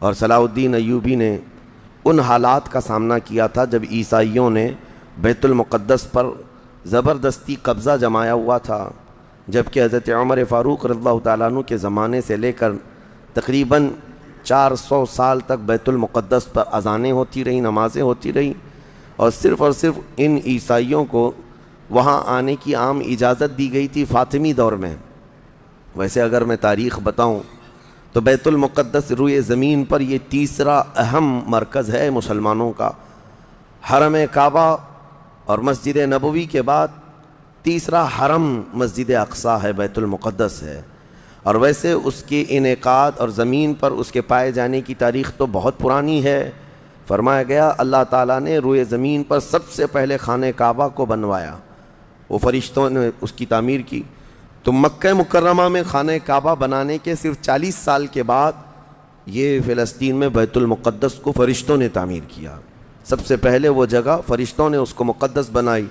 اور صلاح الدین ایوبی نے ان حالات کا سامنا کیا تھا جب عیسائیوں نے بیت المقدس پر زبردستی قبضہ جمایا ہوا تھا، جبکہ حضرت عمر فاروق رضی اللہ تعالیٰ عنہ کے زمانے سے لے کر تقریباً 400 سال تک بیت المقدس پر اذانیں ہوتی رہیں، نمازیں ہوتی رہیں، اور صرف ان عیسائیوں کو وہاں آنے کی عام اجازت دی گئی تھی فاطمی دور میں۔ ویسے اگر میں تاریخ بتاؤں تو بیت المقدس روئے زمین پر یہ تیسرا اہم مرکز ہے مسلمانوں کا۔ حرم کعبہ اور مسجد نبوی کے بعد تیسرا حرم مسجد اقصیٰ ہے، بیت المقدس ہے۔ اور ویسے اس کے انعقاد اور زمین پر اس کے پائے جانے کی تاریخ تو بہت پرانی ہے۔ فرمایا گیا اللہ تعالیٰ نے روئے زمین پر سب سے پہلے خانہ کعبہ کو بنوایا، وہ فرشتوں نے اس کی تعمیر کی۔ تو مکہ مکرمہ میں خانہ کعبہ بنانے کے صرف 40 سال کے بعد یہ فلسطین میں بیت المقدس کو فرشتوں نے تعمیر کیا۔ سب سے پہلے وہ جگہ فرشتوں نے اس کو مقدس بنائی۔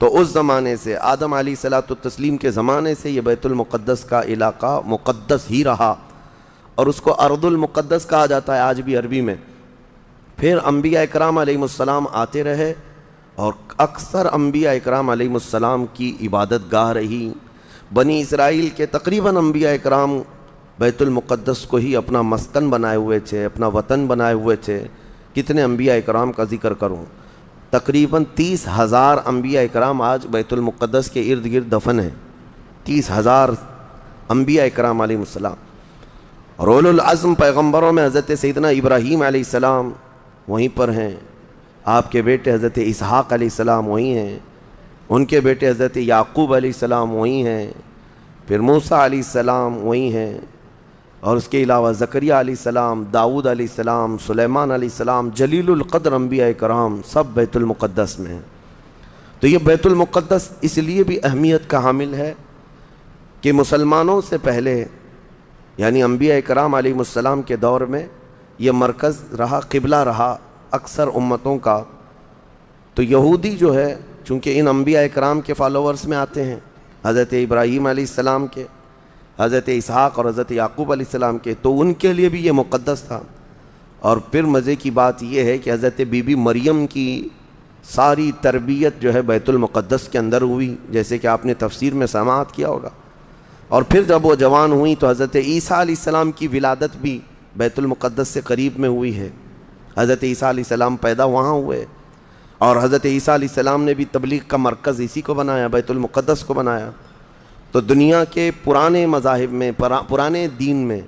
تو اس زمانے سے آدم علیہ الصلوۃ والتسلیم کے زمانے سے یہ بیت المقدس کا علاقہ مقدس ہی رہا، اور اس کو ارض المقدس کہا جاتا ہے آج بھی عربی میں۔ پھر انبیاء اکرام علیہ السلام آتے رہے، اور اکثر انبیاء اکرام علیہ السلام کی عبادت گاہ رہی۔ بنی اسرائیل کے تقریباً انبیاء اکرام بیت المقدس کو ہی اپنا مسکن بنائے ہوئے تھے، اپنا وطن بنائے ہوئے تھے۔ کتنے انبیاء اکرام کا ذکر کروں، تقریباً 30,000 انبیاء اکرام آج بیت المقدس کے ارد گرد دفن ہیں۔ 30,000 انبیاء اکرام علیہ السلام۔ اور اولو العزم پیغمبروں میں حضرت سیدنا ابراہیم علیہ السلام وہیں پر ہیں، آپ کے بیٹے حضرت اسحاق علیہ السلام وہیں ہیں، ان کے بیٹے حضرت یعقوب علیہ السلام وہیں ہیں، پھر موسیٰ علیہ السلام وہیں ہیں، اور اس کے علاوہ زکریا علیہ السلام، داؤد علیہ السلام، سلیمان علیہ السلام، جلیل القدر انبیاء کرام سب بیت المقدس میں ہیں۔ تو یہ بیت المقدس اس لیے بھی اہمیت کا حامل ہے کہ مسلمانوں سے پہلے یعنی انبیاء کرام علیہ السلام کے دور میں یہ مرکز رہا، قبلہ رہا اکثر امتوں کا۔ تو یہودی جو ہے چونکہ ان انبیاء کرام کے فالوورز میں آتے ہیں، حضرت ابراہیم علیہ السلام کے، حضرت اسحاق اور حضرت یعقوب علیہ السلام کے، تو ان کے لیے بھی یہ مقدس تھا۔ اور پھر مزے کی بات یہ ہے کہ حضرت بی بی مریم کی ساری تربیت جو ہے بیت المقدس کے اندر ہوئی، جیسے کہ آپ نے تفسیر میں سماعت کیا ہوگا۔ اور پھر جب وہ جوان ہوئی تو حضرت عیسیٰ علیہ السلام کی ولادت بھی بیت المقدس سے قریب میں ہوئی ہے۔ حضرت عیسیٰ علیہ السلام پیدا وہاں ہوئے، اور حضرت عیسیٰ علیہ السلام نے بھی تبلیغ کا مرکز اسی کو بنایا، بیت المقدس کو بنایا۔ تو دنیا کے پرانے مذاہب میں، پرانے دین میں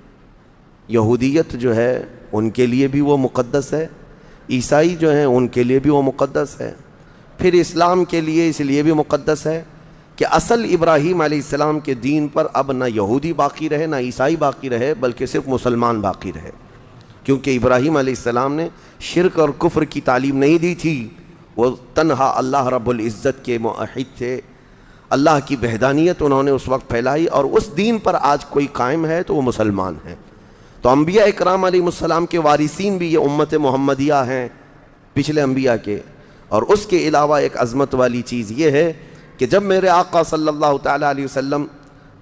یہودیت جو ہے ان کے لیے بھی وہ مقدس ہے، عیسائی جو ہیں ان کے لیے بھی وہ مقدس ہے، پھر اسلام کے لیے اس لیے بھی مقدس ہے کہ اصل ابراہیم علیہ السلام کے دین پر اب نہ یہودی باقی رہے نہ عیسائی باقی رہے، بلکہ صرف مسلمان باقی رہے، کیونکہ ابراہیم علیہ السلام نے شرک اور کفر کی تعلیم نہیں دی تھی، وہ تنہا اللہ رب العزت کے موحد تھے۔ اللہ کی وحدانیت انہوں نے اس وقت پھیلائی، اور اس دین پر آج کوئی قائم ہے تو وہ مسلمان ہیں۔ تو انبیاء اکرام علیہ السلام کے وارثین بھی یہ امت محمدیہ ہیں پچھلے انبیاء کے۔ اور اس کے علاوہ ایک عظمت والی چیز یہ ہے کہ جب میرے آقا صلی اللہ تعالیٰ علیہ وسلم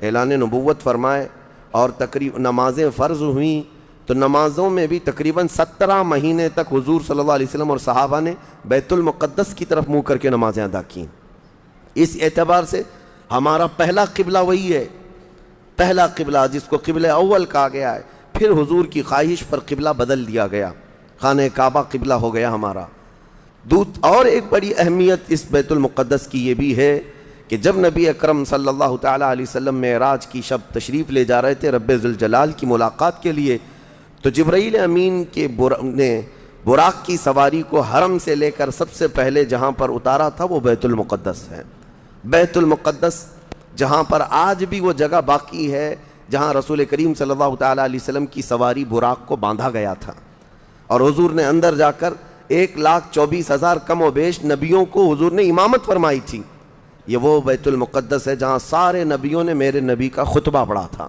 اعلان نبوت فرمائے اور نمازیں فرض ہوئیں، تو نمازوں میں بھی تقریباً 17 مہینے تک حضور صلی اللہ علیہ وسلم اور صحابہ نے بیت المقدس کی طرف منہ کر کے نمازیں ادا کیں۔ اس اعتبار سے ہمارا پہلا قبلہ وہی ہے، پہلا قبلہ جس کو قبلہ اول کہا گیا ہے۔ پھر حضور کی خواہش پر قبلہ بدل دیا گیا، خانہ کعبہ قبلہ ہو گیا ہمارا۔ اور ایک بڑی اہمیت اس بیت المقدس کی یہ بھی ہے کہ جب نبی اکرم صلی اللہ تعالیٰ علیہ وسلم معراج کی شب تشریف لے جا رہے تھے رب ذوالجلال کی ملاقات کے لیے، تو جبرائیل امین کے نے براق کی سواری کو حرم سے لے کر سب سے پہلے جہاں پر اتارا تھا وہ بیت المقدس ہے۔ بیت المقدس جہاں پر آج بھی وہ جگہ باقی ہے جہاں رسول کریم صلی اللہ تعالیٰ علیہ وسلم کی سواری براق کو باندھا گیا تھا، اور حضور نے اندر جا کر 1,24,000 کم و بیش نبیوں کو حضور نے امامت فرمائی تھی۔ یہ وہ بیت المقدس ہے جہاں سارے نبیوں نے میرے نبی کا خطبہ پڑھا تھا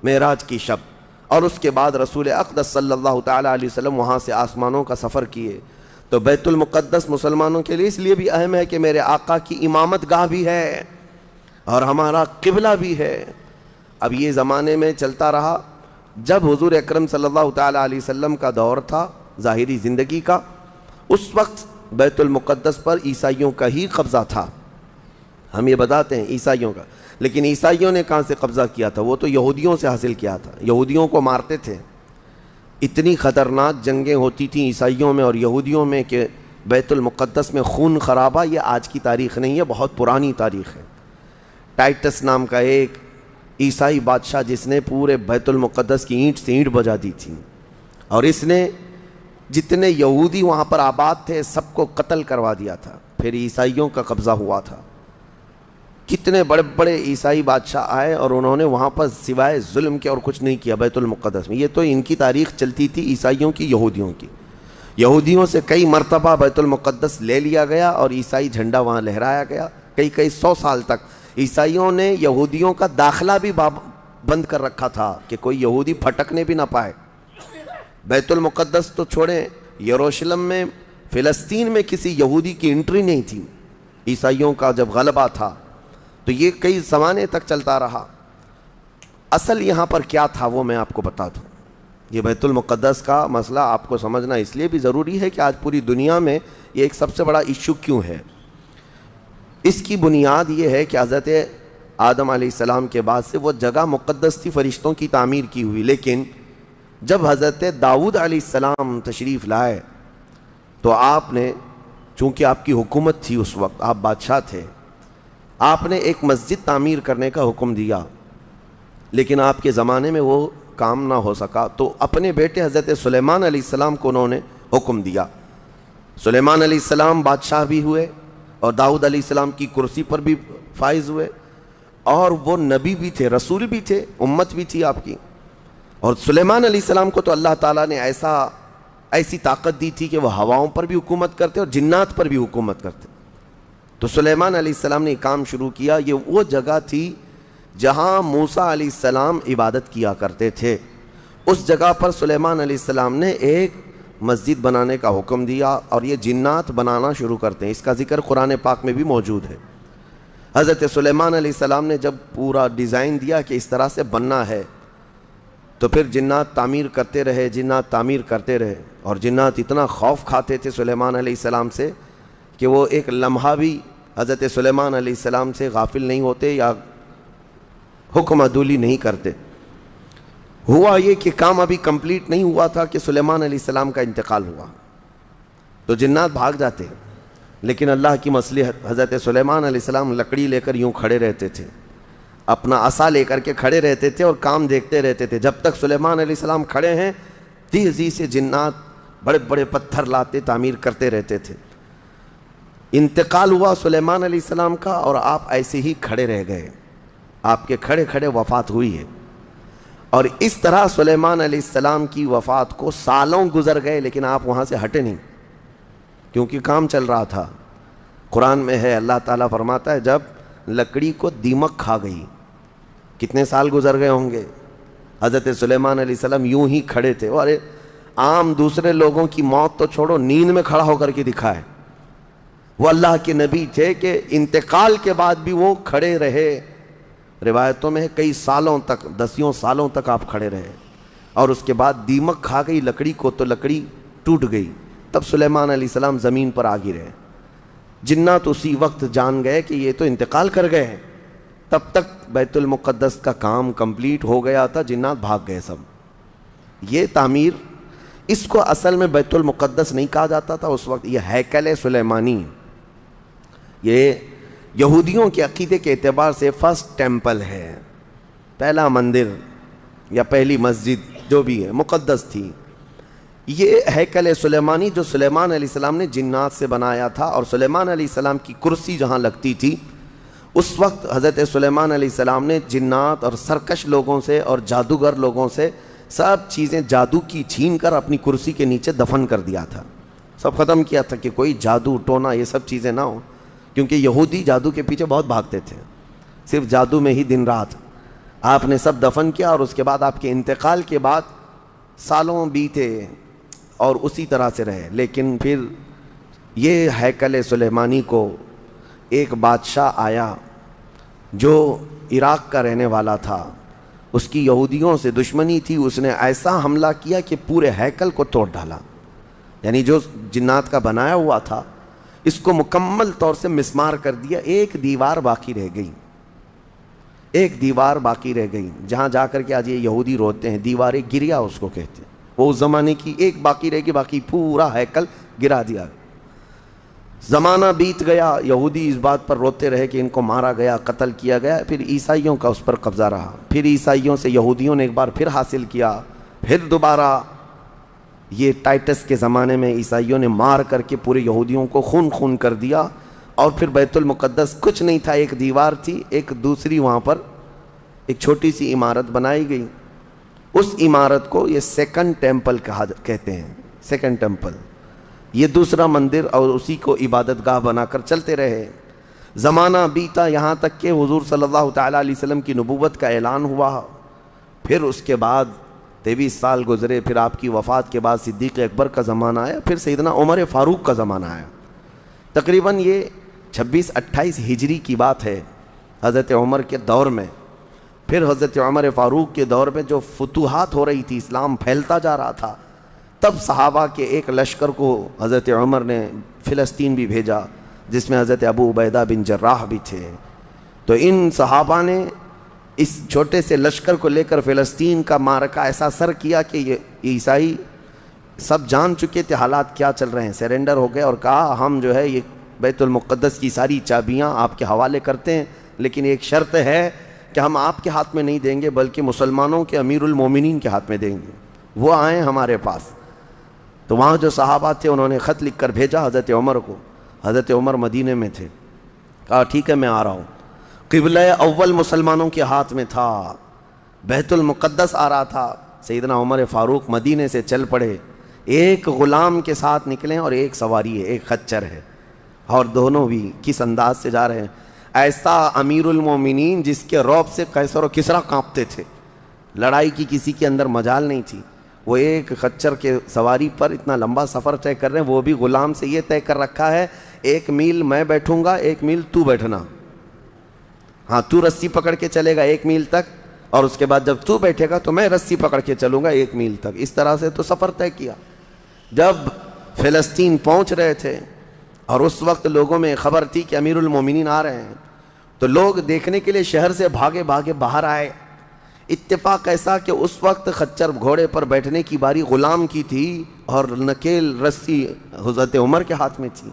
معراج کی شب، اور اس کے بعد رسول اقدس صلی اللہ تعالیٰ علیہ وسلم وہاں سے آسمانوں کا سفر کیے۔ تو بیت المقدس مسلمانوں کے لیے اس لیے بھی اہم ہے کہ میرے آقا کی امامت گاہ بھی ہے اور ہمارا قبلہ بھی ہے۔ اب یہ زمانے میں چلتا رہا، جب حضور اکرم صلی اللہ تعالیٰ علیہ وسلم کا دور تھا ظاہری زندگی کا، اس وقت بیت المقدس پر عیسائیوں کا ہی قبضہ تھا. ہم یہ بتاتے ہیں عیسائیوں کا، لیکن عیسائیوں نے کہاں سے قبضہ کیا تھا؟ وہ تو یہودیوں سے حاصل کیا تھا. یہودیوں کو مارتے تھے. اتنی خطرناک جنگیں ہوتی تھیں عیسائیوں میں اور یہودیوں میں کہ بیت المقدس میں خون خرابہ یہ آج کی تاریخ نہیں ہے، بہت پرانی تاریخ ہے. ٹائٹس نام کا ایک عیسائی بادشاہ جس نے پورے بیت المقدس کی اینٹ سے اینٹ بجا دی تھی، اور اس نے جتنے یہودی وہاں پر آباد تھے سب کو قتل کروا دیا تھا. پھر عیسائیوں کا قبضہ ہوا تھا. کتنے بڑے بڑے عیسائی بادشاہ آئے اور انہوں نے وہاں پر سوائے ظلم کے اور کچھ نہیں کیا بیت المقدس میں. یہ تو ان کی تاریخ چلتی تھی عیسائیوں کی، یہودیوں کی. یہودیوں سے کئی مرتبہ بیت المقدس لے لیا گیا اور عیسائی جھنڈا وہاں لہرایا گیا. کئی 100 سال تک عیسائیوں نے یہودیوں کا داخلہ بھی بند کر رکھا تھا کہ کوئی یہودی پھٹکنے بھی نہ پائے. بیت المقدس تو چھوڑیں، یروشلم میں، فلسطین میں کسی یہودی کی انٹری نہیں تھی. عیسائیوں کا جب غلبہ تھا تو یہ کئی زمانے تک چلتا رہا. اصل یہاں پر کیا تھا وہ میں آپ کو بتا دوں. یہ بیت المقدس کا مسئلہ آپ کو سمجھنا اس لیے بھی ضروری ہے کہ آج پوری دنیا میں یہ ایک سب سے بڑا ایشو کیوں ہے. اس کی بنیاد یہ ہے کہ حضرت آدم علیہ السلام کے بعد سے وہ جگہ مقدس تھی، فرشتوں کی تعمیر کی ہوئی. لیکن جب حضرت داؤد علیہ السلام تشریف لائے تو آپ نے، چونکہ آپ کی حکومت تھی اس وقت، آپ بادشاہ تھے، آپ نے ایک مسجد تعمیر کرنے کا حکم دیا. لیکن آپ کے زمانے میں وہ کام نہ ہو سکا تو اپنے بیٹے حضرت سلیمان علیہ السلام کو انہوں نے حکم دیا. سلیمان علیہ السلام بادشاہ بھی ہوئے اور داؤد علیہ السلام کی کرسی پر بھی فائز ہوئے، اور وہ نبی بھی تھے، رسول بھی تھے، امت بھی تھی آپ کی. اور سلیمان علیہ السلام کو تو اللہ تعالیٰ نے ایسی طاقت دی تھی کہ وہ ہواؤں پر بھی حکومت کرتے اور جنات پر بھی حکومت کرتے. تو سلیمان علیہ السلام نے کام شروع کیا. یہ وہ جگہ تھی جہاں موسیٰ علیہ السلام عبادت کیا کرتے تھے. اس جگہ پر سلیمان علیہ السلام نے ایک مسجد بنانے کا حکم دیا اور یہ جنات بنانا شروع کرتے ہیں. اس کا ذکر قرآن پاک میں بھی موجود ہے. حضرت سلیمان علیہ السلام نے جب پورا ڈیزائن دیا کہ اس طرح سے بننا ہے تو پھر جنات تعمیر کرتے رہے، جنات تعمیر کرتے رہے. اور جنات اتنا خوف کھاتے تھے سلیمان علیہ السلام سے کہ وہ ایک لمحہ بھی حضرت سلیمان علیہ السلام سے غافل نہیں ہوتے یا حکم عدولی نہیں کرتے. ہوا یہ کہ کام ابھی کمپلیٹ نہیں ہوا تھا کہ سلیمان علیہ السلام کا انتقال ہوا تو جنات بھاگ جاتے. لیکن اللہ کی مصلحت، حضرت سلیمان علیہ السلام لکڑی لے کر یوں کھڑے رہتے تھے، اپنا عصا لے کر کے کھڑے رہتے تھے اور کام دیکھتے رہتے تھے. جب تک سلیمان علیہ السلام کھڑے ہیں تیزی سے جنات بڑے بڑے پتھر لاتے تعمیر کرتے رہتے تھے. انتقال ہوا سلیمان علیہ السلام کا اور آپ ایسے ہی کھڑے رہ گئے. آپ کے کھڑے کھڑے وفات ہوئی ہے. اور اس طرح سلیمان علیہ السلام کی وفات کو سالوں گزر گئے لیکن آپ وہاں سے ہٹے نہیں کیونکہ کام چل رہا تھا. قرآن میں ہے، اللہ تعالیٰ فرماتا ہے جب لکڑی کو دیمک کھا گئی، کتنے سال گزر گئے ہوں گے. حضرت سلیمان علیہ السلام یوں ہی کھڑے تھے. اور عام دوسرے لوگوں کی موت تو چھوڑو، نیند میں کھڑا ہو کر کے دکھائے. وہ اللہ کے نبی تھے کہ انتقال کے بعد بھی وہ کھڑے رہے. روایتوں میں کئی سالوں تک، 10 سالوں تک آپ کھڑے رہے. اور اس کے بعد دیمک کھا گئی لکڑی کو تو لکڑی ٹوٹ گئی. تب سلیمان علیہ السلام زمین پر آ گرے. جنات اسی وقت جان گئے کہ یہ تو انتقال کر گئے ہیں. تب تک بیت المقدس کا کام کمپلیٹ ہو گیا تھا، جنات بھاگ گئے سب. یہ تعمیر، اس کو اصل میں بیت المقدس نہیں کہا جاتا تھا اس وقت، یہ ہیکل سلیمانی، یہ یہودیوں کے عقیدے کے اعتبار سے فرسٹ ٹیمپل ہے، پہلا مندر یا پہلی مسجد جو بھی ہے مقدس تھی. یہ ہیکل سلیمانی جو سلیمان علیہ السلام نے جنات سے بنایا تھا، اور سلیمان علیہ السلام کی کرسی جہاں لگتی تھی اس وقت حضرت سلیمان علیہ السلام نے جنات اور سرکش لوگوں سے اور جادوگر لوگوں سے سب چیزیں جادو کی چھین کر اپنی کرسی کے نیچے دفن کر دیا تھا. سب ختم کیا تھا کہ کوئی جادو ٹونا یہ سب چیزیں نہ ہوں، کیونکہ یہودی جادو کے پیچھے بہت بھاگتے تھے، صرف جادو میں ہی دن رات. آپ نے سب دفن کیا اور اس کے بعد آپ کے انتقال کے بعد سالوں بیتے اور اسی طرح سے رہے. لیکن پھر یہ ہیکل سلیمانی کو ایک بادشاہ آیا جو عراق کا رہنے والا تھا. اس کی یہودیوں سے دشمنی تھی، اس نے ایسا حملہ کیا کہ پورے ہیکل کو توڑ ڈالا، یعنی جو جنات کا بنایا ہوا تھا اس کو مکمل طور سے مسمار کر دیا، ایک دیوار باقی رہ گئی، ایک دیوار باقی رہ گئی، جہاں جا کر کے آج یہ یہودی روتے ہیں، دیوار گریا اس کو کہتے ہیں، وہ اس زمانے کی ایک باقی رہ گئی، باقی پورا ہیکل گرا دیا۔ زمانہ بیت گیا، یہودی اس بات پر روتے رہے کہ ان کو مارا گیا، قتل کیا گیا، پھر عیسائیوں کا اس پر قبضہ رہا، پھر عیسائیوں سے یہودیوں نے ایک بار پھر حاصل کیا، پھر دوبارہ یہ ٹائٹس کے زمانے میں عیسائیوں نے مار کر کے پورے یہودیوں کو خون خون کر دیا، اور پھر بیت المقدس کچھ نہیں تھا، ایک دیوار تھی، ایک دوسری وہاں پر ایک چھوٹی سی عمارت بنائی گئی، اس عمارت کو یہ سیکنڈ ٹیمپل کہتے ہیں، سیکنڈ ٹیمپل، یہ دوسرا مندر، اور اسی کو عبادت گاہ بنا کر چلتے رہے۔ زمانہ بیتا یہاں تک کہ حضور صلی اللہ تعالیٰ علیہ وسلم کی نبوت کا اعلان ہوا، پھر اس کے بعد 23 سال گزرے، پھر آپ کی وفات کے بعد صدیق اکبر کا زمانہ آیا، پھر سیدنا عمر فاروق کا زمانہ آیا، تقریباً یہ 26-28 ہجری کی بات ہے، حضرت عمر کے دور میں۔ پھر حضرت عمر فاروق کے دور میں جو فتوحات ہو رہی تھی، اسلام پھیلتا جا رہا تھا، تب صحابہ کے ایک لشکر کو حضرت عمر نے فلسطین بھی بھیجا، جس میں حضرت ابو عبیدہ بن جراح بھی تھے۔ تو ان صحابہ نے اس چھوٹے سے لشکر کو لے کر فلسطین کا معرکہ ایسا سر کیا کہ یہ عیسائی سب جان چکے تھے حالات کیا چل رہے ہیں، سیرنڈر ہو گئے اور کہا ہم جو ہے یہ بیت المقدس کی ساری چابیاں آپ کے حوالے کرتے ہیں، لیکن ایک شرط ہے کہ ہم آپ کے ہاتھ میں نہیں دیں گے بلکہ مسلمانوں کے امیر المومنین کے ہاتھ میں دیں گے، وہ آئیں ہمارے پاس۔ تو وہاں جو صحابہ تھے انہوں نے خط لکھ کر بھیجا حضرت عمر کو، حضرت عمر مدینے میں تھے، کہا ٹھیک ہے میں آ رہا ہوں۔ قبلہ اول مسلمانوں کے ہاتھ میں تھا، بیت المقدس آ رہا تھا، سیدنا عمر فاروق مدینے سے چل پڑے، ایک غلام کے ساتھ نکلیں اور ایک سواری ہے، ایک خچر ہے، اور دونوں بھی کس انداز سے جا رہے ہیں، ایسا امیر المومنین جس کے رعب سے قیصر و کسریٰ کانپتے تھے، لڑائی کی کسی کے اندر مجال نہیں تھی، وہ ایک خچر کے سواری پر اتنا لمبا سفر طے کر رہے ہیں، وہ بھی غلام سے یہ طے کر رکھا ہے 1 میل میں بیٹھوں گا 1 میل تو بیٹھنا، ہاں تو رسی پکڑ کے چلے گا 1 میل تک، اور اس کے بعد جب تو بیٹھے گا تو میں رسی پکڑ کے چلوں گا 1 میل تک، اس طرح سے تو سفر طے کیا۔ جب فلسطین پہنچ رہے تھے اور اس وقت لوگوں میں خبر تھی کہ امیر المومنین آ رہے ہیں، تو لوگ دیکھنے کے لیے شہر سے بھاگے بھاگے باہر آئے۔ اتفاق ایسا کہ اس وقت خچر گھوڑے پر بیٹھنے کی باری غلام کی تھی اور نکیل رسی حضرت عمر کے ہاتھ میں تھی۔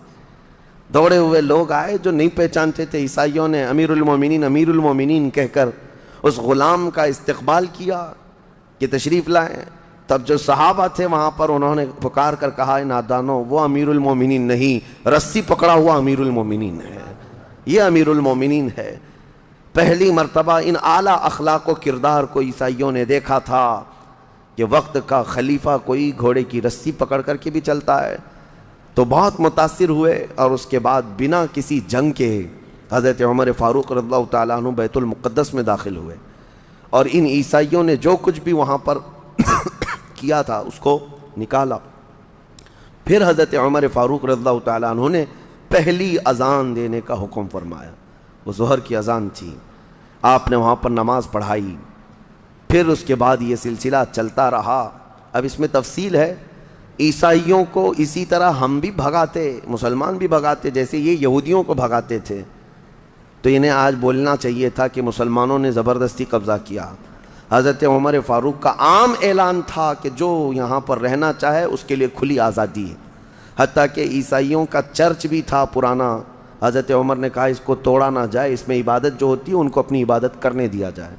دوڑے ہوئے لوگ آئے جو نہیں پہچانتے تھے، عیسائیوں نے امیر المومنین کہہ کر اس غلام کا استقبال کیا کہ تشریف لائیں۔ تب جو صحابہ تھے وہاں پر انہوں نے پکار کر کہا نادانو، وہ امیر المومنین نہیں، رسی پکڑا ہوا امیر المومنین ہے، یہ امیر المومنین ہے۔ پہلی مرتبہ ان اعلیٰ اخلاق و کردار کو عیسائیوں نے دیکھا تھا کہ وقت کا خلیفہ کوئی گھوڑے کی رسی پکڑ کر کے بھی چلتا ہے، تو بہت متاثر ہوئے، اور اس کے بعد بنا کسی جنگ کے حضرت عمر فاروق رضی اللہ تعالیٰ عنہ بیت المقدس میں داخل ہوئے، اور ان عیسائیوں نے جو کچھ بھی وہاں پر کیا تھا اس کو نکالا۔ پھر حضرت عمر فاروق رضی اللہ تعالیٰ عنہ نے پہلی اذان دینے کا حکم فرمایا، وہ ظہر کی اذان تھی، آپ نے وہاں پر نماز پڑھائی۔ پھر اس کے بعد یہ سلسلہ چلتا رہا۔ اب اس میں تفصیل ہے، عیسائیوں کو اسی طرح ہم بھی بھگاتے، مسلمان بھی بھگاتے، جیسے یہ یہودیوں کو بھگاتے تھے، تو انہیں آج بولنا چاہیے تھا کہ مسلمانوں نے زبردستی قبضہ کیا۔ حضرت عمر فاروق کا عام اعلان تھا کہ جو یہاں پر رہنا چاہے اس کے لیے کھلی آزادی ہے، حتیٰ کہ عیسائیوں کا چرچ بھی تھا پرانا، حضرت عمر نے کہا اس کو توڑا نہ جائے، اس میں عبادت جو ہوتی ہے ان کو اپنی عبادت کرنے دیا جائے۔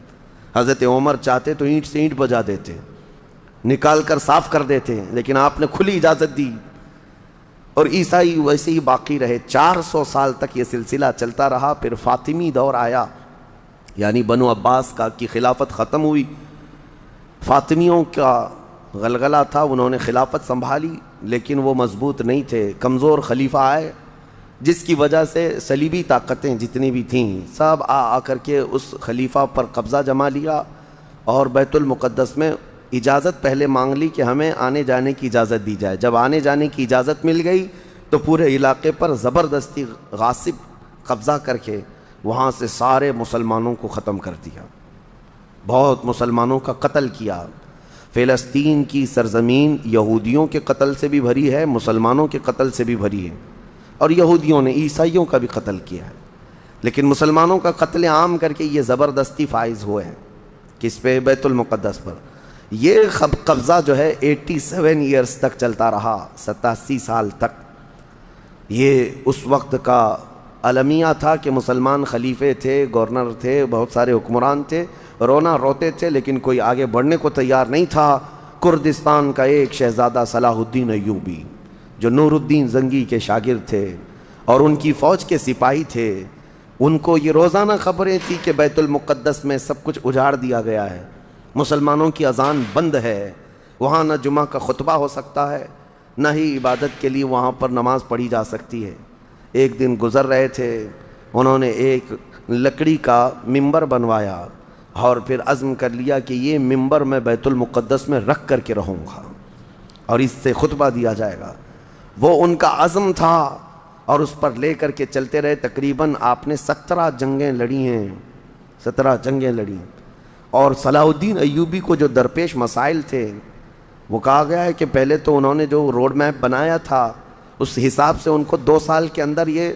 حضرت عمر چاہتے تو اینٹ سے اینٹ بجا دیتے، نکال کر صاف کر دیتے، لیکن آپ نے کھلی اجازت دی، اور عیسائی ویسے ہی باقی رہے۔ 400 سال تک یہ سلسلہ چلتا رہا۔ پھر فاطمی دور آیا، یعنی بنو عباس کی خلافت ختم ہوئی، فاطمیوں کا غلغلہ تھا، انہوں نے خلافت سنبھالی لیکن وہ مضبوط نہیں تھے، کمزور خلیفہ آئے، جس کی وجہ سے صلیبی طاقتیں جتنی بھی تھیں سب آ کر کے اس خلیفہ پر قبضہ جما لیا، اور بیت المقدس میں اجازت پہلے مانگ لی کہ ہمیں آنے جانے کی اجازت دی جائے۔ جب آنے جانے کی اجازت مل گئی تو پورے علاقے پر زبردستی غاصب قبضہ کر کے وہاں سے سارے مسلمانوں کو ختم کر دیا۔ بہت مسلمانوں کا قتل کیا۔ فلسطین کی سرزمین یہودیوں کے قتل سے بھی بھری ہے، مسلمانوں کے قتل سے بھی بھری ہے، اور یہودیوں نے عیسائیوں کا بھی قتل کیا ہے، لیکن مسلمانوں کا قتل عام کر کے یہ زبردستی فائز ہوئے ہیں۔ کس پہ؟ بیت المقدس پر۔ یہ قبضہ جو ہے 87 ایئرز تک چلتا رہا، 87 سال تک۔ یہ اس وقت کا المیہ تھا کہ مسلمان خلیفے تھے، گورنر تھے، بہت سارے حکمران تھے، رونا روتے تھے، لیکن کوئی آگے بڑھنے کو تیار نہیں تھا۔ کردستان کا ایک شہزادہ صلاح الدین ایوبی، جو نور الدین زنگی کے شاگرد تھے اور ان کی فوج کے سپاہی تھے، ان کو یہ روزانہ خبریں تھی کہ بیت المقدس میں سب کچھ اجاڑ دیا گیا ہے، مسلمانوں کی اذان بند ہے، وہاں نہ جمعہ کا خطبہ ہو سکتا ہے، نہ ہی عبادت کے لیے وہاں پر نماز پڑھی جا سکتی ہے۔ ایک دن گزر رہے تھے، انہوں نے ایک لکڑی کا ممبر بنوایا اور پھر عزم کر لیا کہ یہ ممبر میں بیت المقدس میں رکھ کر کے رہوں گا اور اس سے خطبہ دیا جائے گا۔ وہ ان کا عزم تھا اور اس پر لے کر کے چلتے رہے۔ تقریباً آپ نے 17 جنگیں لڑی ہیں، 17 جنگیں لڑی، اور صلاح الدین ایوبی کو جو درپیش مسائل تھے، وہ کہا گیا ہے کہ پہلے تو انہوں نے جو روڈ میپ بنایا تھا اس حساب سے ان کو 2 سال کے اندر یہ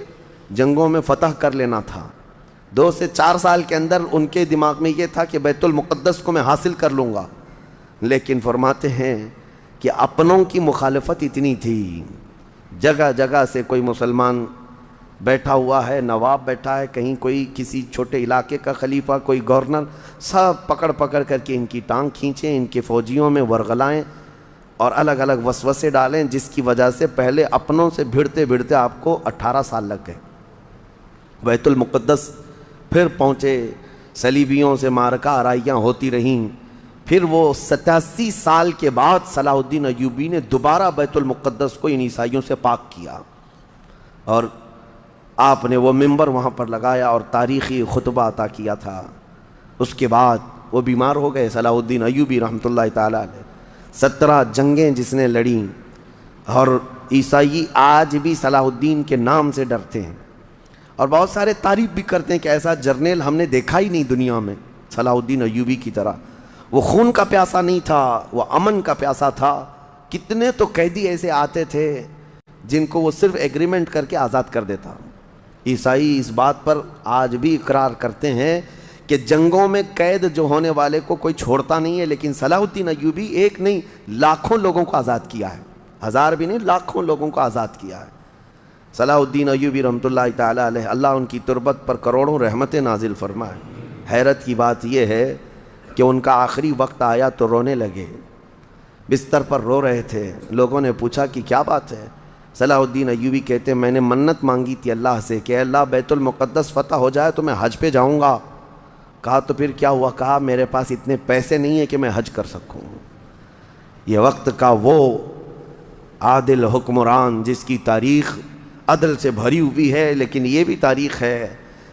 جنگوں میں فتح کر لینا تھا۔ 2 سے 4 سال کے اندر ان کے دماغ میں یہ تھا کہ بیت المقدس کو میں حاصل کر لوں گا، لیکن فرماتے ہیں کہ اپنوں کی مخالفت اتنی تھی، جگہ جگہ سے کوئی مسلمان بیٹھا ہوا ہے، نواب بیٹھا ہے، کہیں کوئی کسی چھوٹے علاقے کا خلیفہ، کوئی گورنر، سب پکڑ پکڑ کر کے ان کی ٹانگ کھینچیں، ان کے فوجیوں میں ورغلائیں اور الگ الگ وسوسے ڈالیں، جس کی وجہ سے پہلے اپنوں سے بھیڑتے بھیڑتے آپ کو 18 سال لگ گئے۔ بیت المقدس پھر پہنچے، صلیبیوں سے مارکہ آرائیاں ہوتی رہیں، پھر وہ 87 سال کے بعد صلاح الدین ایوبی نے دوبارہ بیت المقدس کو ان عیسائیوں سے پاک کیا، اور آپ نے وہ ممبر وہاں پر لگایا اور تاریخی خطبہ عطا کیا تھا۔ اس کے بعد وہ بیمار ہو گئے صلاح الدین ایوبی رحمۃ اللہ تعالیٰ علیہ۔ 17 جنگیں جس نے لڑیں، اور عیسائی آج بھی صلاح الدین کے نام سے ڈرتے ہیں، اور بہت سارے تعریف بھی کرتے ہیں کہ ایسا جرنیل ہم نے دیکھا ہی نہیں دنیا میں صلاح الدین ایوبی کی طرح۔ وہ خون کا پیاسا نہیں تھا، وہ امن کا پیاسا تھا۔ کتنے تو قیدی ایسے آتے تھے جن کو وہ صرف ایگریمنٹ کر کے آزاد کر دیتا۔ عیسائی اس بات پر آج بھی اقرار کرتے ہیں کہ جنگوں میں قید جو ہونے والے کو کوئی چھوڑتا نہیں ہے، لیکن صلاح الدین ایوبی ایک نہیں، لاکھوں لوگوں کو آزاد کیا ہے، 1000 بھی نہیں، لاکھوں لوگوں کو آزاد کیا ہے صلاح الدین ایوبی رحمۃ اللہ تعالیٰ علیہ۔ اللہ ان کی تربت پر کروڑوں رحمتیں نازل فرمائے۔ حیرت کی بات یہ ہے کہ ان کا آخری وقت آیا تو رونے لگے، بستر پر رو رہے تھے۔ لوگوں نے پوچھا کہ کیا بات ہے؟ صلاح الدین ایوبی کہتے ہیں میں نے منت مانگی تھی اللہ سے کہ اللہ بیت المقدس فتح ہو جائے تو میں حج پہ جاؤں گا۔ کہا تو پھر کیا ہوا؟ کہا میرے پاس اتنے پیسے نہیں ہیں کہ میں حج کر سکوں۔ یہ وقت کا وہ عادل حکمران جس کی تاریخ عدل سے بھری ہوئی ہے، لیکن یہ بھی تاریخ ہے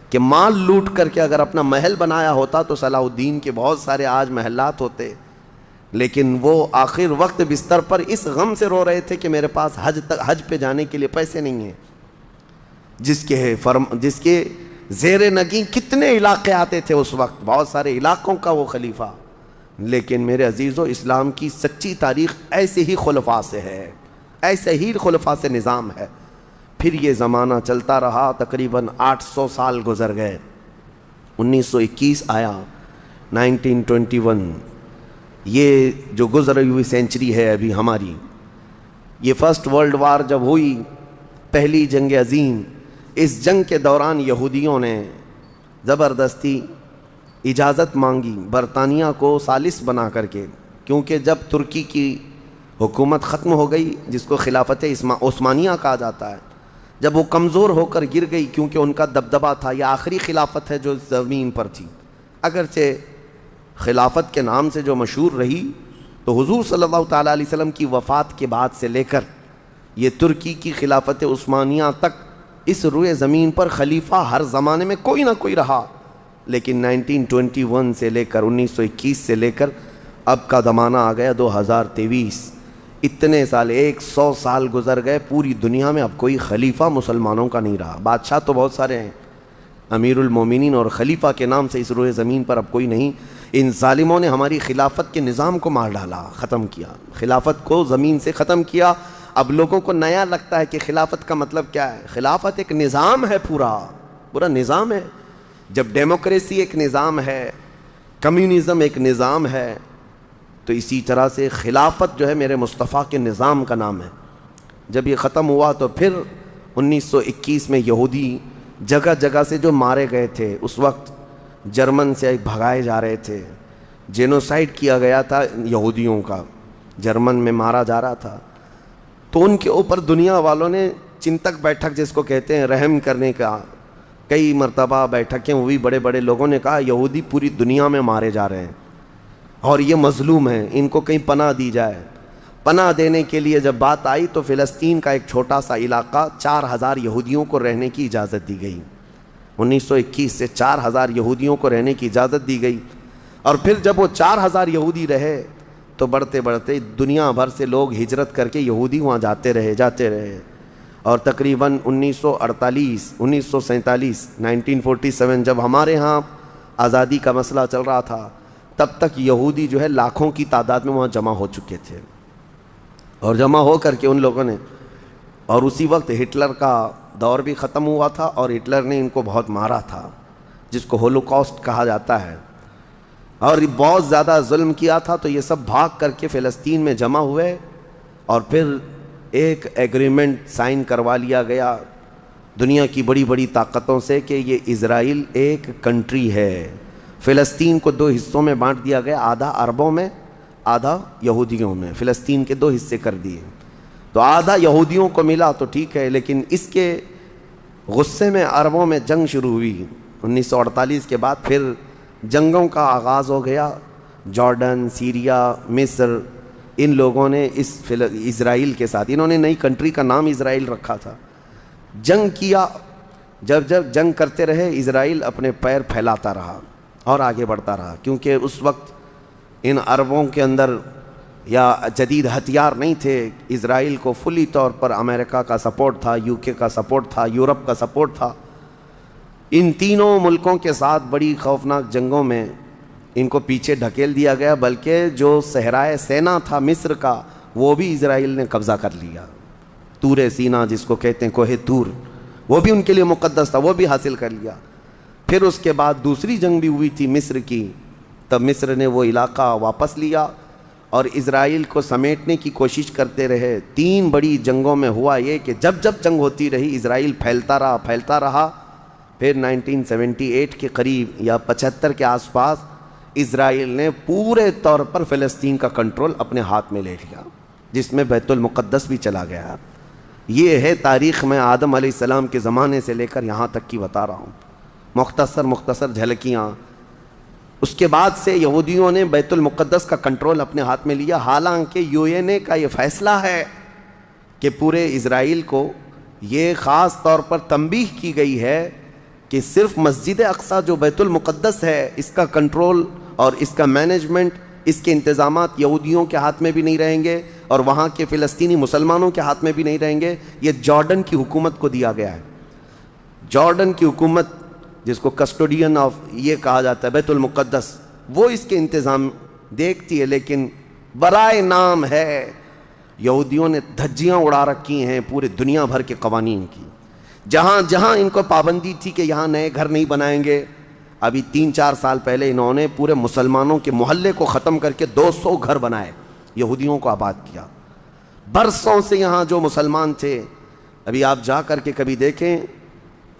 کہ مال لوٹ کر کے اگر اپنا محل بنایا ہوتا تو صلاح الدین کے بہت سارے آج محلات ہوتے، لیکن وہ آخر وقت بستر پر اس غم سے رو رہے تھے کہ میرے پاس حج پہ جانے کے لیے پیسے نہیں ہیں۔ جس کے زیر نگیں کتنے علاقے آتے تھے اس وقت، بہت سارے علاقوں کا وہ خلیفہ۔ لیکن میرے عزیزو، اسلام کی سچی تاریخ ایسے ہی خلفاء سے ہے، ایسے ہی خلفاء سے نظام ہے۔ پھر یہ زمانہ چلتا رہا، تقریباً 800 سال گزر گئے۔ 1921 آیا، 1921، یہ جو گزری ہوئی سینچری ہے ابھی ہماری، یہ فرسٹ ورلڈ وار جب ہوئی، پہلی جنگ عظیم، اس جنگ کے دوران یہودیوں نے زبردستی اجازت مانگی برطانیہ کو ثالث بنا کر کے، کیونکہ جب ترکی کی حکومت ختم ہو گئی، جس کو خلافت عثمانیہ کہا جاتا ہے، جب وہ کمزور ہو کر گر گئی، کیونکہ ان کا دبدبہ تھا، یہ آخری خلافت ہے جو زمین پر تھی، اگرچہ خلافت کے نام سے جو مشہور رہی، تو حضور صلی اللہ تعالیٰ علیہ وسلم کی وفات کے بعد سے لے کر یہ ترکی کی خلافت عثمانیہ تک اس روئے زمین پر خلیفہ ہر زمانے میں کوئی نہ کوئی رہا، لیکن 1921 سے لے کر 1921 سے لے کر اب کا زمانہ آ گیا 2023، اتنے سال، 100 سال گزر گئے، پوری دنیا میں اب کوئی خلیفہ مسلمانوں کا نہیں رہا۔ بادشاہ تو بہت سارے ہیں، امیر المومنین اور خلیفہ کے نام سے اس روئے زمین پر اب کوئی نہیں، ان ظالموں نے ہماری خلافت کے نظام کو مار ڈالا، ختم کیا، خلافت کو زمین سے ختم کیا۔ اب لوگوں کو نیا لگتا ہے کہ خلافت کا مطلب کیا ہے۔ خلافت ایک نظام ہے، پورا نظام ہے۔ جب ڈیموکریسی ایک نظام ہے، کمیونزم ایک نظام ہے، تو اسی طرح سے خلافت جو ہے میرے مصطفیٰ کے نظام کا نام ہے۔ جب یہ ختم ہوا تو پھر 1921 میں یہودی جگہ جگہ سے جو مارے گئے تھے، اس وقت جرمن سے بھگائے جا رہے تھے، جینوسائیڈ کیا گیا تھا یہودیوں کا، جرمن میں مارا جا رہا تھا، تو ان کے اوپر دنیا والوں نے چنتک بیٹھک جس کو کہتے ہیں رحم کرنے کا کئی مرتبہ بیٹھکیں ہوئی، بڑے بڑے لوگوں نے کہا یہودی پوری دنیا میں مارے جا رہے ہیں اور یہ مظلوم ہیں، ان کو کہیں پناہ دی جائے۔ پناہ دینے کے لیے جب بات آئی تو فلسطین کا ایک چھوٹا سا علاقہ 4000 یہودیوں کو رہنے کی اجازت دی گئی۔ 1921 سے 4000 یہودیوں کو رہنے کی اجازت دی گئی، اور پھر جب وہ 4000 یہودی رہے تو بڑھتے بڑھتے دنیا بھر سے لوگ ہجرت کر کے یہودی وہاں جاتے رہے، اور تقریباً 1947 جب ہمارے ہاں آزادی کا مسئلہ چل رہا تھا، تب تک یہودی جو ہے لاکھوں کی تعداد میں وہاں جمع ہو چکے تھے، اور جمع ہو کر کے ان لوگوں نے، اور اسی وقت ہٹلر کا دور بھی ختم ہوا تھا اور ہٹلر نے ان کو بہت مارا تھا، جس کو ہولوکاسٹ کہا جاتا ہے، اور بہت زیادہ ظلم کیا تھا۔ تو یہ سب بھاگ کر کے فلسطین میں جمع ہوئے، اور پھر ایک ایگریمنٹ سائن کروا لیا گیا دنیا کی بڑی بڑی طاقتوں سے کہ یہ اسرائیل ایک کنٹری ہے۔ فلسطین کو 2 حصوں میں بانٹ دیا گیا، آدھا عربوں میں آدھا یہودیوں میں، فلسطین کے 2 حصے کر دیے۔ تو آدھا یہودیوں کو ملا تو ٹھیک ہے، لیکن اس کے غصے میں عربوں میں جنگ شروع ہوئی۔ 1948 کے بعد پھر جنگوں کا آغاز ہو گیا۔ جارڈن، سیریا، مصر، ان لوگوں نے اسرائیل کے ساتھ، انہوں نے نئی کنٹری کا نام اسرائیل رکھا تھا، جنگ کیا۔ جب جنگ کرتے رہے، اسرائیل اپنے پیر پھیلاتا رہا اور آگے بڑھتا رہا، کیونکہ اس وقت ان عربوں کے اندر یا جدید ہتھیار نہیں تھے۔ اسرائیل کو فلی طور پر امریکہ کا سپورٹ تھا، UK کا سپورٹ تھا، یورپ کا سپورٹ تھا۔ ان تینوں ملکوں کے ساتھ بڑی خوفناک جنگوں میں ان کو پیچھے ڈھکیل دیا گیا، بلکہ جو صحرائے سینا تھا مصر کا، وہ بھی اسرائیل نے قبضہ کر لیا۔ طور سینا جس کو کہتے ہیں، کوہ طور، وہ بھی ان کے لیے مقدس تھا، وہ بھی حاصل کر لیا۔ پھر اس کے بعد دوسری جنگ بھی ہوئی تھی مصر کی، تب مصر نے وہ علاقہ واپس لیا اور اسرائیل کو سمیٹنے کی کوشش کرتے رہے۔ 3 بڑی جنگوں میں ہوا یہ کہ جب جنگ ہوتی رہی، اسرائیل پھیلتا رہا۔ پھر 1978 کے قریب یا 75 کے آس پاس اسرائیل نے پورے طور پر فلسطین کا کنٹرول اپنے ہاتھ میں لے لیا، جس میں بیت المقدس بھی چلا گیا۔ یہ ہے تاریخ میں آدم علیہ السلام کے زمانے سے لے کر یہاں تک کی بتا رہا ہوں، مختصر جھلکیاں۔ اس کے بعد سے یہودیوں نے بیت المقدس کا کنٹرول اپنے ہاتھ میں لیا، حالانکہ UN کا یہ فیصلہ ہے کہ پورے اسرائیل کو یہ خاص طور پر تنبیہ کی گئی ہے کہ صرف مسجد اقصی جو بیت المقدس ہے، اس کا کنٹرول اور اس کا مینجمنٹ، اس کے انتظامات یہودیوں کے ہاتھ میں بھی نہیں رہیں گے، اور وہاں کے فلسطینی مسلمانوں کے ہاتھ میں بھی نہیں رہیں گے۔ یہ جارڈن کی حکومت کو دیا گیا ہے۔ جارڈن کی حکومت، جس کو کسٹوڈین آف یہ کہا جاتا ہے بیت المقدس، وہ اس کے انتظام دیکھتی ہے، لیکن برائے نام ہے یہودیوں نے دھجیاں اڑا رکھی ہیں پورے دنیا بھر کے قوانین کی۔ جہاں ان کو پابندی تھی کہ یہاں نئے گھر نہیں بنائیں گے، ابھی 3-4 سال پہلے انہوں نے پورے مسلمانوں کے محلے کو ختم کر کے 200 گھر بنائے، یہودیوں کو آباد کیا۔ برسوں سے یہاں جو مسلمان تھے، ابھی آپ جا کر کے کبھی دیکھیں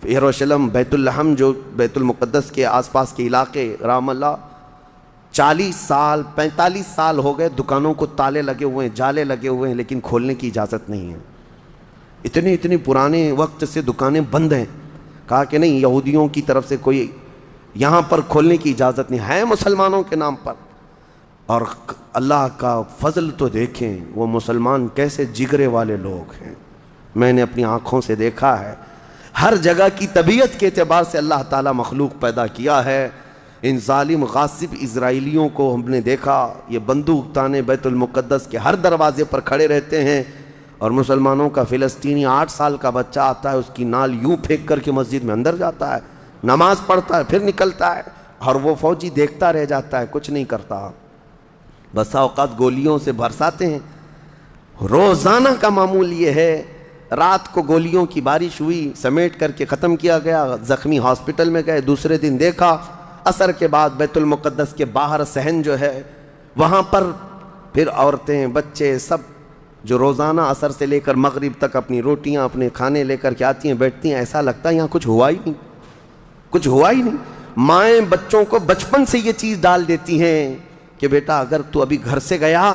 یروشلم، بیت الحم، جو بیت المقدس کے آس پاس کے علاقے، رام اللہ، 40 سال 45 سال ہو گئے دکانوں کو تالے لگے ہوئے ہیں، جالے لگے ہوئے ہیں، لیکن کھولنے کی اجازت نہیں ہے۔ اتنے پرانے وقت سے دکانیں بند ہیں۔ کہا کہ نہیں، یہودیوں کی طرف سے کوئی یہاں پر کھولنے کی اجازت نہیں ہے، مسلمانوں کے نام پر۔ اور اللہ کا فضل تو دیکھیں، وہ مسلمان کیسے جگرے والے لوگ ہیں، میں نے اپنی آنکھوں سے دیکھا ہے۔ ہر جگہ کی طبیعت کے اعتبار سے اللہ تعالیٰ مخلوق پیدا کیا ہے۔ ان ظالم غاصب اسرائیلیوں کو ہم نے دیکھا، یہ بندوق تانے بیت المقدس کے ہر دروازے پر کھڑے رہتے ہیں، اور مسلمانوں کا فلسطینی 8 سال کا بچہ آتا ہے، اس کی نال یوں پھینک کر کے مسجد میں اندر جاتا ہے، نماز پڑھتا ہے، پھر نکلتا ہے، اور وہ فوجی دیکھتا رہ جاتا ہے، کچھ نہیں کرتا، بسا اوقات گولیوں سے برساتے ہیں۔ روزانہ کا معمول یہ ہے، رات کو گولیوں کی بارش ہوئی، سمیٹ کر کے ختم کیا گیا، زخمی ہاسپٹل میں گئے، دوسرے دن دیکھا عصر کے بعد بیت المقدس کے باہر صحن جو ہے وہاں پر پھر عورتیں بچے سب جو روزانہ عصر سے لے کر مغرب تک اپنی روٹیاں اپنے کھانے لے کر کے آتی ہیں، بیٹھتی ہیں، ایسا لگتا ہے یہاں کچھ ہوا ہی نہیں، کچھ ہوا ہی نہیں۔ مائیں بچوں کو بچپن سے یہ چیز ڈال دیتی ہیں کہ بیٹا اگر تو ابھی گھر سے گیا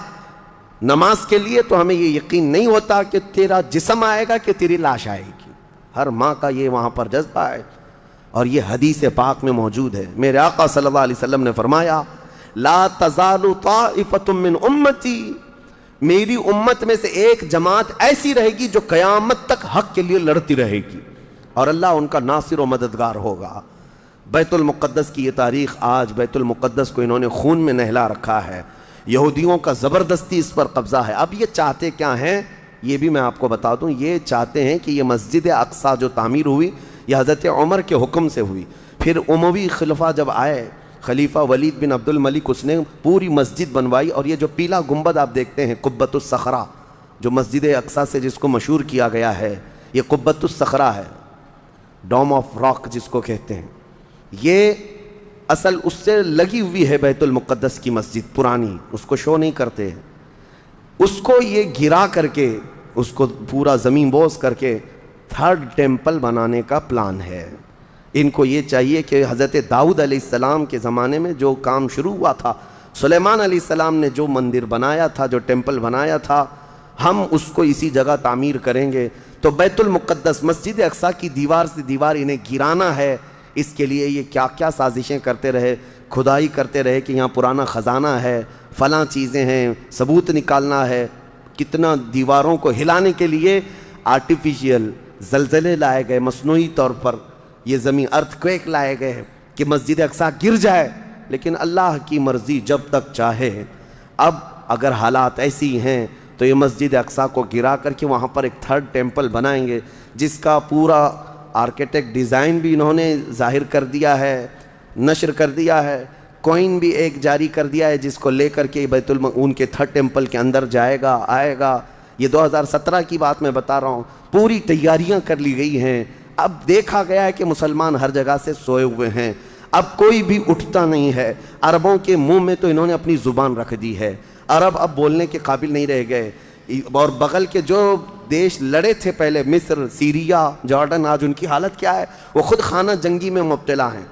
نماز کے لیے تو ہمیں یہ یقین نہیں ہوتا کہ تیرا جسم آئے گا کہ تیری لاش آئے گی۔ ہر ماں کا یہ وہاں پر جذبہ ہے، اور یہ حدیث پاک میں موجود ہے۔ میرے آقا صلی اللہ علیہ وسلم نے فرمایا لا تزال طائفۃ من امتی، میری امت میں سے ایک جماعت ایسی رہے گی جو قیامت تک حق کے لیے لڑتی رہے گی، اور اللہ ان کا ناصر و مددگار ہوگا۔ بیت المقدس کی یہ تاریخ، آج بیت المقدس کو انہوں نے خون میں نہلا رکھا ہے، یہودیوں کا زبردستی اس پر قبضہ ہے۔ اب یہ چاہتے کیا ہیں یہ بھی میں آپ کو بتا دوں، یہ چاہتے ہیں کہ یہ مسجد اقصیٰ جو تعمیر ہوئی یہ حضرت عمر کے حکم سے ہوئی، پھر اموی خلفاء جب آئے، خلیفہ ولید بن عبد الملک، اس نے پوری مسجد بنوائی، اور یہ جو پیلا گنبد آپ دیکھتے ہیں قبۃ الصخرہ جو مسجد اقصیٰ سے جس کو مشہور کیا گیا ہے، یہ قبۃ الصخرہ ہے، ڈوم آف راک جس کو کہتے ہیں، یہ اصل اس سے لگی ہوئی ہے بیت المقدس کی مسجد پرانی، اس کو شو نہیں کرتے ہیں، اس کو یہ گرا کر کے اس کو پورا زمین بوس کر کے تھرڈ ٹیمپل بنانے کا پلان ہے۔ ان کو یہ چاہیے کہ حضرت داؤد علیہ السلام کے زمانے میں جو کام شروع ہوا تھا، سلیمان علیہ السلام نے جو مندر بنایا تھا، جو ٹیمپل بنایا تھا، ہم اس کو اسی جگہ تعمیر کریں گے۔ تو بیت المقدس مسجد اقصیٰ کی دیوار سے دیوار انہیں گرانا ہے، اس کے لیے یہ کیا کیا سازشیں کرتے رہے، کھدائی کرتے رہے کہ یہاں پرانا خزانہ ہے، فلاں چیزیں ہیں، ثبوت نکالنا ہے، کتنا دیواروں کو ہلانے کے لیے آرٹیفیشیل زلزلے لائے گئے، مصنوعی طور پر یہ زمین ارتھ کویک لائے گئے کہ مسجد اقصیٰ گر جائے، لیکن اللہ کی مرضی جب تک چاہے۔ اب اگر حالات ایسی ہیں تو یہ مسجد اقصیٰ کو گرا کر کے وہاں پر ایک تھرڈ ٹیمپل بنائیں گے، جس کا پورا آرکیٹیکٹ ڈیزائن بھی انہوں نے ظاہر کر دیا ہے، نشر کر دیا ہے، کوئن بھی ایک جاری کر دیا ہے جس کو لے کر کے ان کے تھرڈ ٹیمپل کے اندر جائے گا، آئے گا۔ یہ 2017 کی بات میں بتا رہا ہوں، پوری تیاریاں کر لی گئی ہیں۔ اب دیکھا گیا ہے کہ مسلمان ہر جگہ سے سوئے ہوئے ہیں، اب کوئی بھی اٹھتا نہیں ہے۔ عربوں کے منہ میں تو انہوں نے اپنی زبان رکھ دی ہے، عرب اب بولنے کے قابل نہیں رہ گئے، اور بغل کے جو دیش لڑے تھے پہلے، مصر، سیریا، جارڈن، آج ان کی حالت کیا ہے؟ وہ خود خانہ جنگی میں مبتلا ہیں،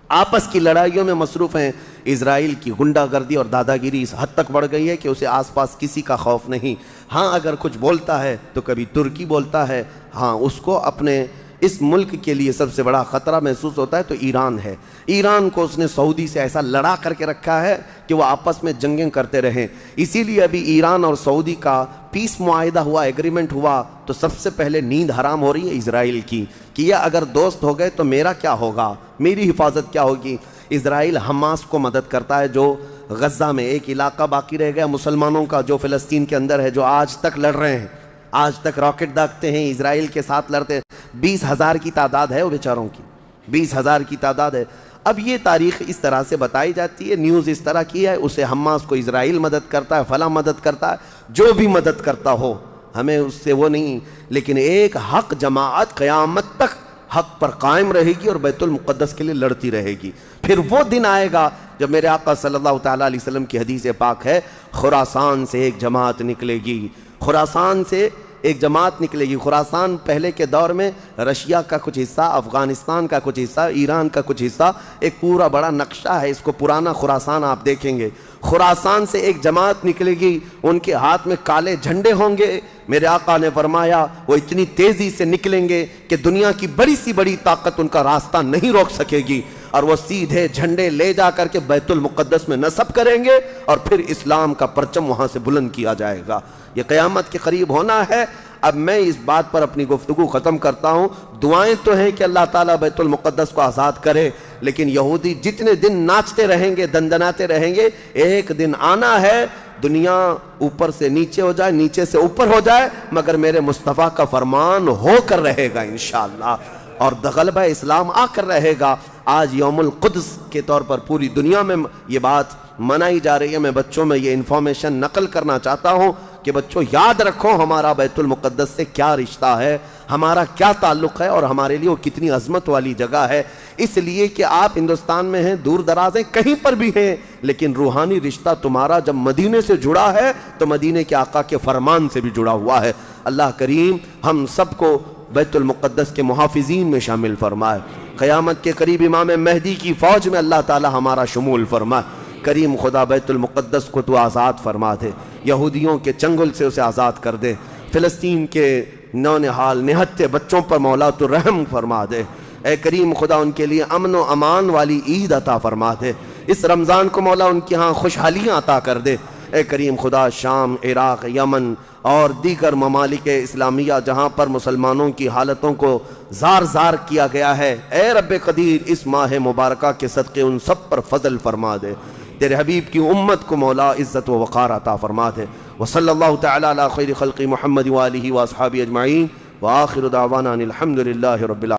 آپس کی لڑائیوں میں مصروف ہیں۔ اسرائیل کی غنڈہ گردی اور دادا گیری اس حد تک بڑھ گئی ہے کہ اسے آس پاس کسی کا خوف نہیں۔ ہاں اگر کچھ بولتا ہے تو کبھی ترکی بولتا ہے، ہاں اس کو اپنے اس ملک کے لیے سب سے بڑا خطرہ محسوس ہوتا ہے تو ایران ہے۔ ایران کو اس نے سعودی سے ایسا لڑا کر کے رکھا ہے کہ وہ آپس میں جنگیں کرتے رہیں، اسی لیے ابھی ایران اور سعودی کا پیس معاہدہ ہوا، ایگریمنٹ ہوا، تو سب سے پہلے نیند حرام ہو رہی ہے اسرائیل کی کہ یہ اگر دوست ہو گئے تو میرا کیا ہوگا، میری حفاظت کیا ہوگی۔ اسرائیل حماس کو مدد کرتا ہے جو غزہ میں ایک علاقہ باقی رہ گیا مسلمانوں کا جو فلسطین کے اندر ہے، جو آج تک لڑ رہے ہیں، آج تک راکٹ داغتے ہیں، اسرائیل کے ساتھ لڑتے ہیں۔ 20,000 کی تعداد ہے وہ بیچاروں کی، 20,000 کی تعداد ہے۔ اب یہ تاریخ اس طرح سے بتائی جاتی ہے، نیوز اس طرح کی ہے، اسے حماس کو اسرائیل مدد کرتا ہے، فلاں مدد کرتا ہے، جو بھی مدد کرتا ہو ہمیں اس سے وہ نہیں، لیکن ایک حق جماعت قیامت تک حق پر قائم رہے گی اور بیت المقدس کے لیے لڑتی رہے گی۔ پھر وہ دن آئے گا جب میرے آقا صلی اللہ تعالیٰ علیہ وسلم کی حدیث پاک ہے، خراسان سے ایک جماعت نکلے گی، خراسان سے ایک جماعت نکلے گی۔ خراسان پہلے کے دور میں رشیا کا کچھ حصہ، افغانستان کا کچھ حصہ، ایران کا کچھ حصہ، ایک پورا بڑا نقشہ ہے، اس کو پرانا خراسان آپ دیکھیں گے۔ خراسان سے ایک جماعت نکلے گی، ان کے ہاتھ میں کالے جھنڈے ہوں گے۔ میرے آقا نے فرمایا وہ اتنی تیزی سے نکلیں گے کہ دنیا کی بڑی سی بڑی طاقت ان کا راستہ نہیں روک سکے گی، اور وہ سیدھے جھنڈے لے جا کر کے بیت المقدس میں نصب کریں گے، اور پھر اسلام کا پرچم وہاں سے بلند کیا جائے گا۔ یہ قیامت کے قریب ہونا ہے۔ اب میں اس بات پر اپنی گفتگو ختم کرتا ہوں۔ دعائیں تو ہیں کہ اللہ تعالیٰ بیت المقدس کو آزاد کرے، لیکن یہودی جتنے دن ناچتے رہیں گے، دندناتے رہیں گے، ایک دن آنا ہے دنیا اوپر سے نیچے ہو جائے، نیچے سے اوپر ہو جائے، مگر میرے مصطفیٰ کا فرمان ہو کر رہے گا انشاءاللہ، اور غلبہ اسلام آ کر رہے گا۔ آج یوم القدس کے طور پر پوری دنیا میں یہ بات منائی جا رہی ہے۔ میں بچوں میں یہ انفارمیشن نقل کرنا چاہتا ہوں کہ بچوں یاد رکھو ہمارا بیت المقدس سے کیا رشتہ ہے، ہمارا کیا تعلق ہے، اور ہمارے لیے وہ کتنی عظمت والی جگہ ہے۔ اس لیے کہ آپ ہندوستان میں ہیں، دور دراز ہیں، کہیں پر بھی ہیں، لیکن روحانی رشتہ تمہارا جب مدینے سے جڑا ہے تو مدینے کے آقا کے فرمان سے بھی جڑا ہوا ہے۔ اللہ کریم ہم سب کو بیت المقدس کے محافظین میں شامل فرمائے۔ قیامت کے قریب امام مہدی کی فوج میں اللہ تعالی ہمارا شمول فرمائے۔ کریم خدا بیت المقدس کو تو آزاد فرما دے، یہودیوں کے چنگل سے اسے آزاد کر دے، فلسطین کے نونہال نہتے بچوں پر مولا تو رحم فرما دے۔ اے کریم خدا ان کے لیے امن و امان والی عید عطا فرما دے، اس رمضان کو مولا ان کے ہاں خوشحالیاں عطا کر دے۔ اے کریم خدا شام، عراق، یمن اور دیگر ممالک اسلامیہ جہاں پر مسلمانوں کی حالتوں کو زار زار کیا گیا ہے، اے رب قدیر اس ماہ مبارکہ کے صدقے ان سب پر فضل فرما دے، تیرے حبیب کی امت کو مولا عزت و وقار عطا فرما دے۔ وصلی اللہ تعالی علی خیر خلق محمد وآلہ واصحابہ اجمعین، وآخر دعوانا ان الحمد للہ رب العالمین۔